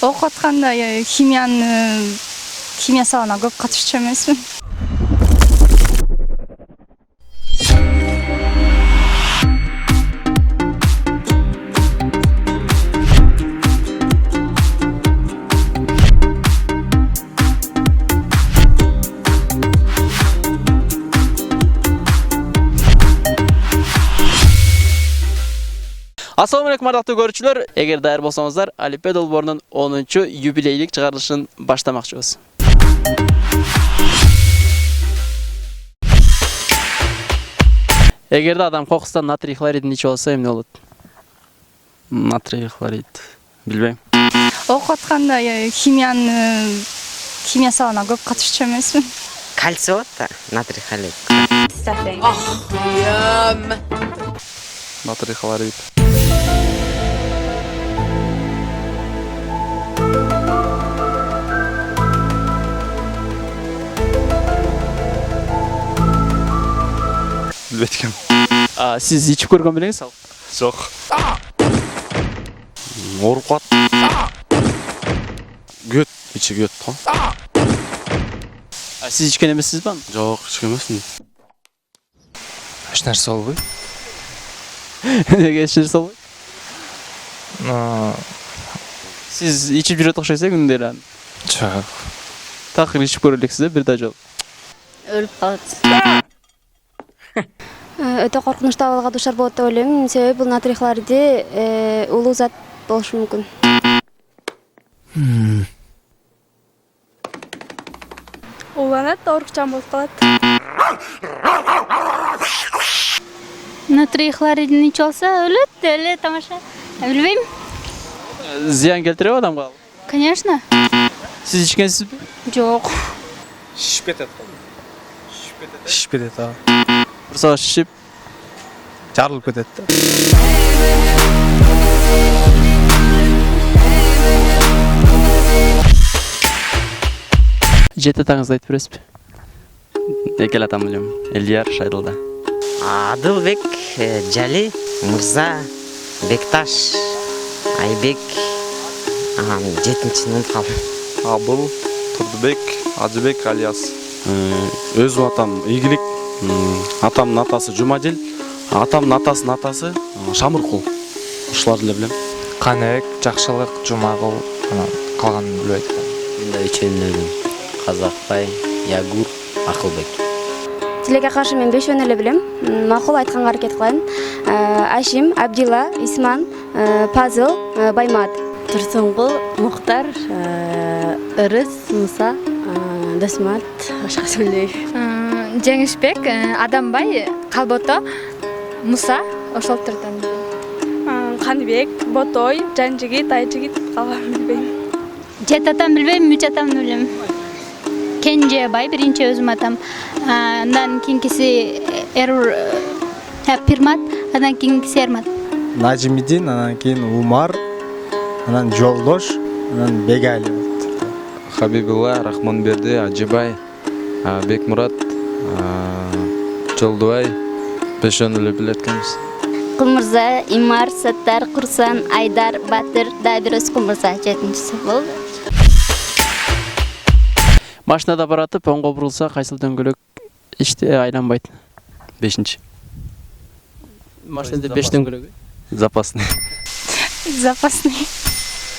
окуп атканда химия сабагына көп катышчу эмесмин. Assalamu alaikum ардактуу көрүүчүлөр. Эгер даяр болсоңуздар, Алипе долбоорунун 10-чу юбилейлик чыгарылышын баштамакчыбыз. Эгерде адам кокустан натрий хлоридин ичип алса, эмне болот? Натрий хлорид. Билбейм. Окуп атканда химия сабагына көп катышчу эмесмин. Кальций болот да, натрий хлорид. Натрий хлорид. Билбейт экенмин. Сиз ичип көргөн белеңиз ал? Жок. Ооруп калат. Көт, ичи көт го. Сиз ичкен эмессизби аны? Жок, ичкен эмесмин. Эч нерсе болбойт. Неге эч нерсе болбойт? Ну, Сиз ичип жүрөт окшойсуз күндө эле аны. жок. Такыр ичип көрө элексиз бир да жолу. Өлүп калат. Өтө коркунучтуу абалга душар болот деп ойлойм. Себеби бул натрий хлориди улуу зат болушу мүмкүн. Уланат, оорукчан болуп калат. Натрий хлоридин ичип алса өлөт, эле тамаша. Билбейм. Зыян келтиреби адамга ал? Конечно. Сиз ичкенсизби? Жок. Шишип кетет го. Шишип кетет, а. Бир саат шишип, Жарылып кетет. жети атаңызды айтып бересизби? Экел атам билем. Элияр Шайдылда. Адылбек, Жали, Мырза, Бекташ, Айбек, жетинчини унутуп калдым. Абыл, Турдубек, Ажыбек Алияс. Өзүм атам Ийгилик. Атамдын атасы Жумадил. Атамдын атасынын атасы Шамыркул. Ушуларды эле билем. Каныбек, Жакшылык, Жумагул, калганын билбейт. Мен да үчөөнү Казакбай, Ягур, Акылбек. Тилекке каршы мен 5 эле билем. Макул айтканга аракет кылайын. Ашим, Абдилла, Исман, Пазыл, Баймат. Турсунгул, Мухтар, Ырыс, Муса, Досмат, башка сөйлөйм. Жеңишбек, Адамбай, Калбото, Муса, ошолтордон. Каныбек, Ботой, Жанжигит, Айжигит, калган билбейм. Жет атам билбейм, 3 атамды билем. Кенже бай биринчи өзүм атам. Андан кийинкиси Пирмат, андан кийинкиси Эрмат. Нажимидин, анан кийин Умар, анан Жолдош, анан Бегали. Хабибулла, Рахманберди, Ажибай, Бекмурат, Жолдубай, 5 эле билет экенбиз. Кумурза, Имар, Саттар, Курсан, Айдар, Батыр, Дабирос Кумурза 7-си болду. Машинада баратып, оңго бурулса, кайсыл дөңгөлөк айланбайт? 5-чи. Машинада 5 дөңгөлөк. Запасный. Запасный.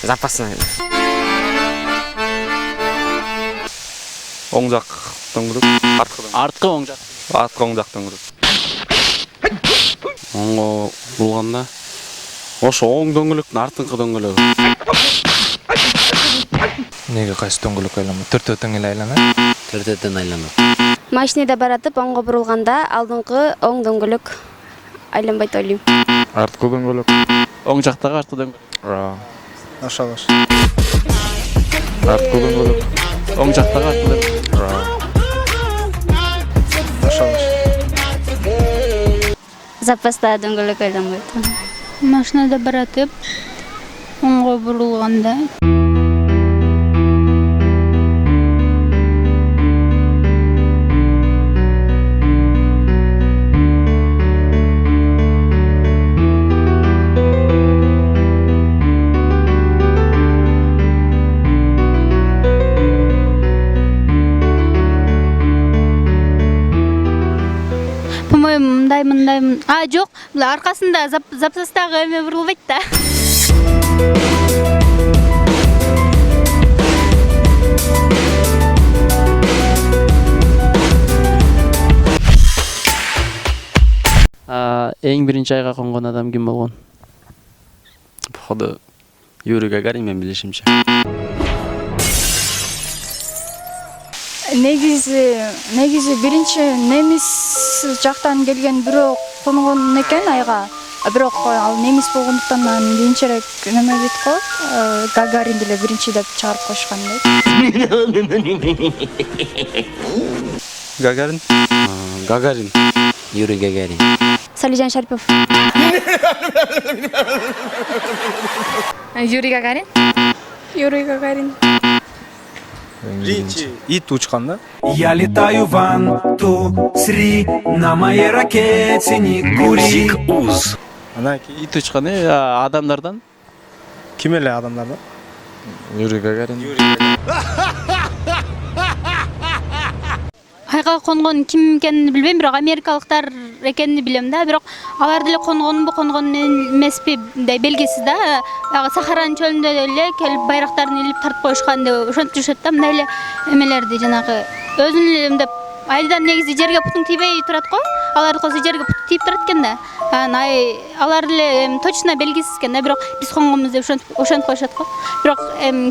Запасный. Оң жак дөңгөлөк, Арткы оң жак. арткы оң жак дөңгөлөк. Оңго бурулганда ошо оң дөңгөлөктүн артыңкы дөңгөлөгү. Неге кайсы дөңгөлөк айланбайт? Төртөө эле айланат. Төртөдөн айланат. Машинада баратып оңго бурулганда алдыңкы оң дөңгөлөк айланбайт деп ойлойм. Арткы дөңгөлөк. Оң жактагы арткы дөңгөлөк. Ошол. Арткы дөңгөлөк. Оң жактагы арткы дөңгөлөк. Ошол. Запаста дөңгөлөк айланбайт. Машинада баратып оңго бурулганда мындаймын. Жок, аркасында запсастагы эме бурулбайт да. Эң биринчи айга конгон адам ким болгон? Походу Юрий Гагарин мен билишимче. Негизи биринчи немис жактан келген бирок конгон экен айга. Бирок ал немис болгондуктан анан кийинчерээк неме дейт го, Гагарин деле биринчи деп чыгарып коюшкан дейт. Гагарин. Гагарин. Юрий Гагарин. Салижан Шарипов. Юрий Гагарин. Юрий Гагарин. Биринчи ит учкан да. Я летаю в Ан-Ту-Сри, на моей ракете не кури. Анан кийин Ит учкан адамдардан? ким эле адамдардан? Юрий Гагарин. Айга конгон ким экенин билбейм, бирок америкалыктар экенин билем да, бирок алар деле конгонбу, конгон эмеспи мындай белгисиз да. Сахаранын чөлүндө эле келип байрактарын илип тартып коюшкан деп ошентип жүрүшөт да, мындай эле эмелерди жанагы өзүн эле мындай айдан негизи жерге путуң тийбей турат го, аларды козу жерге путу тийип турат экен да. Анан алар деле точно белгисиз экен да, бирок биз конгонбуз деп ошентип коюшат го. Бирок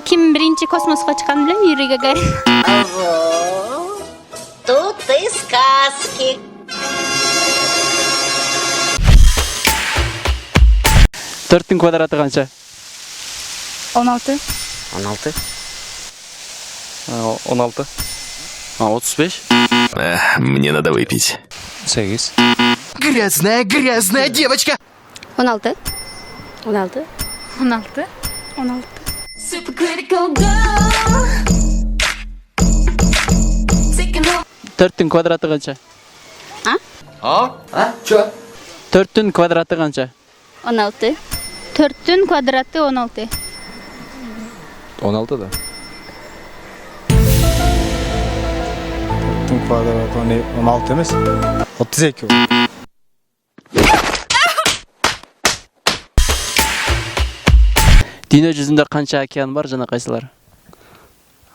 ким биринчи космоско чыкканын билем, Юрий Гагарин. Тут и сказки. Төрттүн квадраты канча? 16. 16. 16. 35. Мне надо выпить. 8. Грязная девочка. 16. 16. 16. 16. Төрттүн квадраты канча? Чё? Төрттүн квадраты канча? 16. 4-тün kvadratı 16. 16 da. Tüm kvadratı 16 эмес. 32. Dünya жүзүндө канча океан бар жана кайсылар?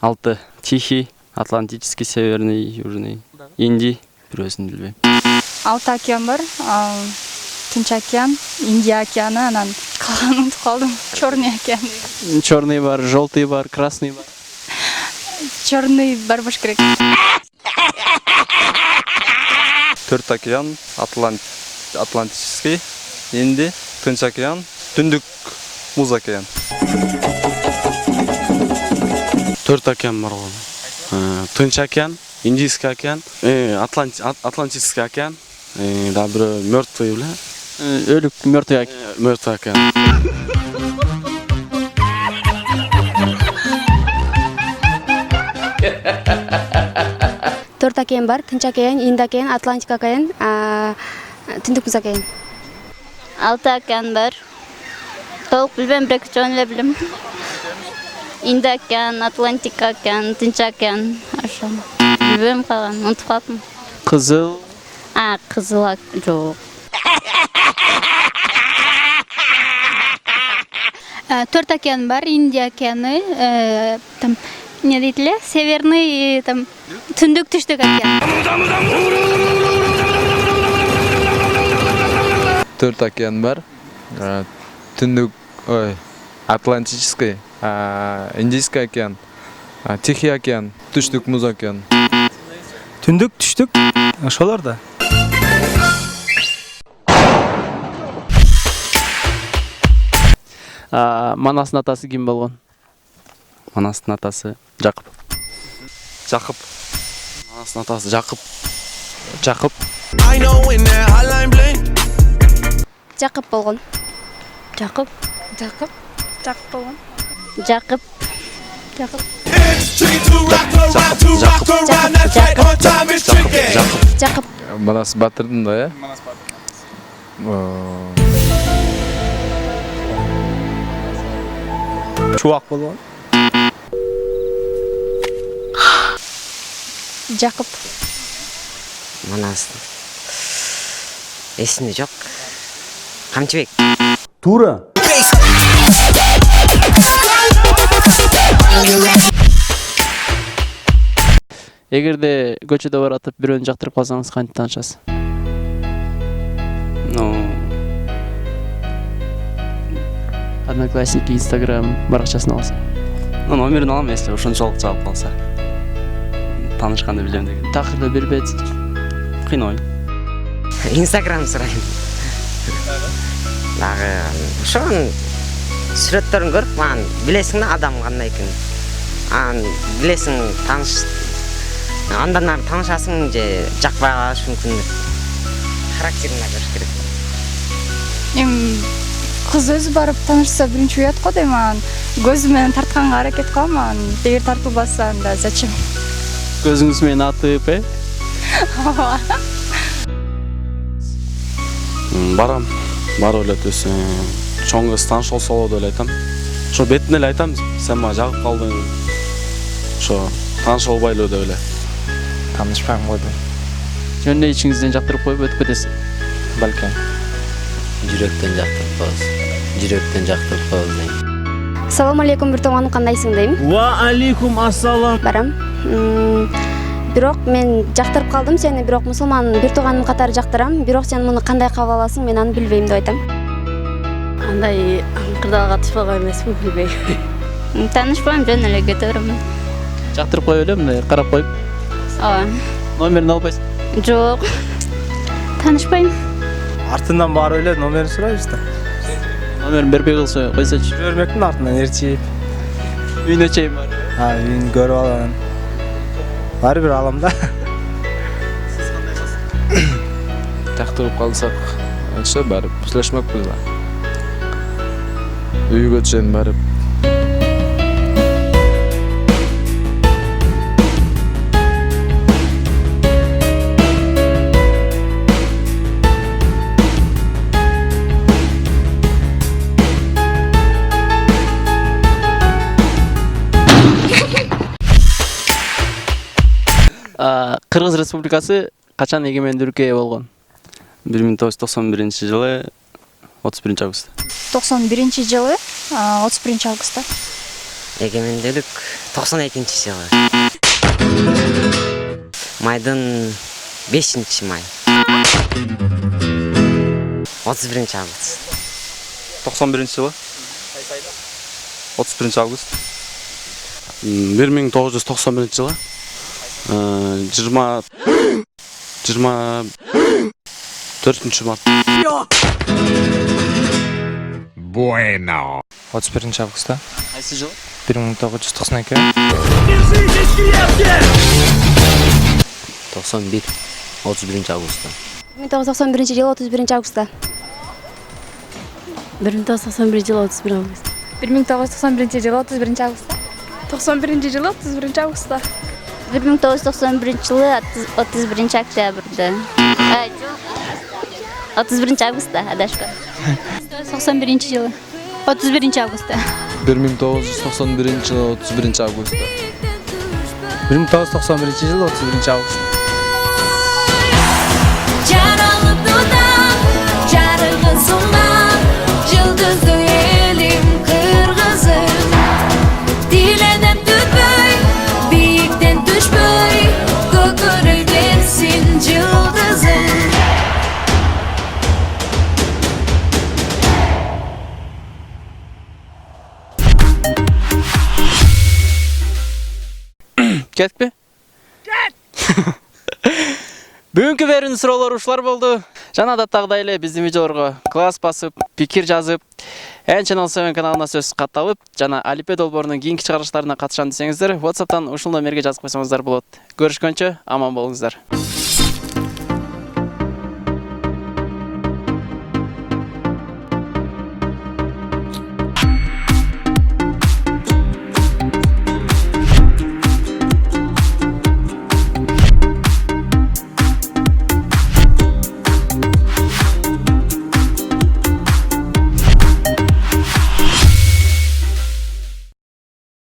6. Тихий, Атлантический, Северный, Южный, Индий. Бирөөсүн билбейм. 6 океан бар. Тынч океан, Индия океаны, анан калганын унутуп калдым. Черный океан. Черный бар, желтый бар, красный бар. Черный бар болуш керек. 4 океан, Атлантический, Индий, Тынч океан, Түндүк Муз океан. 4 океан бар го. Тынч океан, Индийский океан, Атлантический океан, да бирөө мертвый беле? Өлүк мертвый океан. Мертвый океан. Төрт океан бар. Тынч океан, Инд океан, Атлантика океан, Түндүк Муз океан. 6 океан бар. Толук билбейм, бирок жөн эле билем. Инд океан, Атлантика океан, Тынч океан. Ошо. Билбейм калган, унутуп калдым. Кызыл. Кызыл жок. 4 океан бар. Индия океаны, там не дейт эле? Северный, там түндүк түштүк океан. 4 океан бар. Түндүк, Атлантический, Индийский океан, Тихий океан, Түштүк Муз океан. Түндүк, түштүк, ошолор да. Манастын атасы ким болгон? Манастын атасы Жакып. Жакып. Манастын атасы Жакып. Жакып. Жакып болгон. Жакып. Жакып. Жакып болгон. Жакып. Жакып. Жакып. Манас Батырдын да, Чубак болгон. Жакып. Манас. Эсимде жок. Камчыбек. Туура. Эгерде көчөдө баратып бирөөнү жактырып калсаңыз кантип таанышасыз? Одноклассники, Instagram баракчасын алса. Номерин алам, если ошончолук жаап калса. Таанышканды билем деген. Такырды бербейт. Кыйнойм. Instagram сурайм. Дагы ошонун сүрөттөрүн көрүп, ман билесиң да адам кандай экенин. Билесиң, тааныш андан ары таанышасың же жакпай калышы мүмкүн деп. Характерине көрүш керек. Кыз өзү барып таанышса биринчи уят го дейм, көзү менен тартканга аракет кылам, эгер тартылбаса анда зачем? Көзүңүз менен атып, Барам, барып эле төс чоң кыз тааныш болсо болот деп айтам. Ошо бетине эле айтам, сен мага жагып калдың. Ошо тааныш болбайлы деп эле. Таанышпайм го дейм. Жөнүнө ичиңизден жактырып коюп өтүп кетесиз. Балким. Жүрөктөн жактырып коебуз. Жүрөктөн жактырып коебуз дейм. Салам алейкум, бир тууганым, кандайсың дейм. Ва алейкум ассалам. Барам. Бирок мен жактырып калдым сени, бирок мусулман бир тууганым катары жактырам. Бирок сен муну кандай кабыл аласың, мен аны билбейм деп айтам. Андай кырдаалга түшпөгөн эмесмин, билбейм. Таанышпайм, жөн эле кете берем. Жактырып коюп эле мындай карап коюп. Ооба. Номерин албайсыз. Жок. Таанышпайм. Артынан барып эле номерин сурайбыз да. Номерин бербей койсочу. Бермектин артынан ээрчип, Үйүнө чейин бар. үйүн көрүп алам. Баары бир алам да. Тактырып калсак, ошо барып сүйлөшмөкпүз да. Үйгө чейин барып. Кыргыз Республикасы качан эгемендүүлүккө ээ болгон? 1991 31 август. 91-жылы 31 августта. Эгемендүүлүк 92-жылы. Майдын 5-май. 31 август. 91-жылы. 31 август. 1991-жылы. 24 март. Bueno. 31 августта. Кайсы жыл? 1992. 91 31 августта. 1991-жылы 31 августта. 1991-жылы 31 август. 1991-жылы 31 августта. 91-жылы 31 августта. 1991-жылы 31 октябрда. Жок. 31 августта, адашкан. 91-жылы 31 августта. 1991-жылы 31 августта. 1991-жылы 31 август. Жаралып дудам, жарыгысыңдан, жылдызды элим кыргызым. Диленем түтпөй, бийиктен түшпөй, көкөрө берсин жылдызым. Кетпи? Кет! Бүгүнкү берүүнүн суроолору ушулар болду. Жана адаттагыдай эле биздин видеолорго класс басып, пикир жазып, N-Channel 7 каналына сөз катталып, жана Алипе долбоорунун кийинки чыгарылыштарына катышам десеңиздер, WhatsApp'тан ушул номерге жазып койсоңуздар болот. Көрүшкөнчө аман болуңуздар.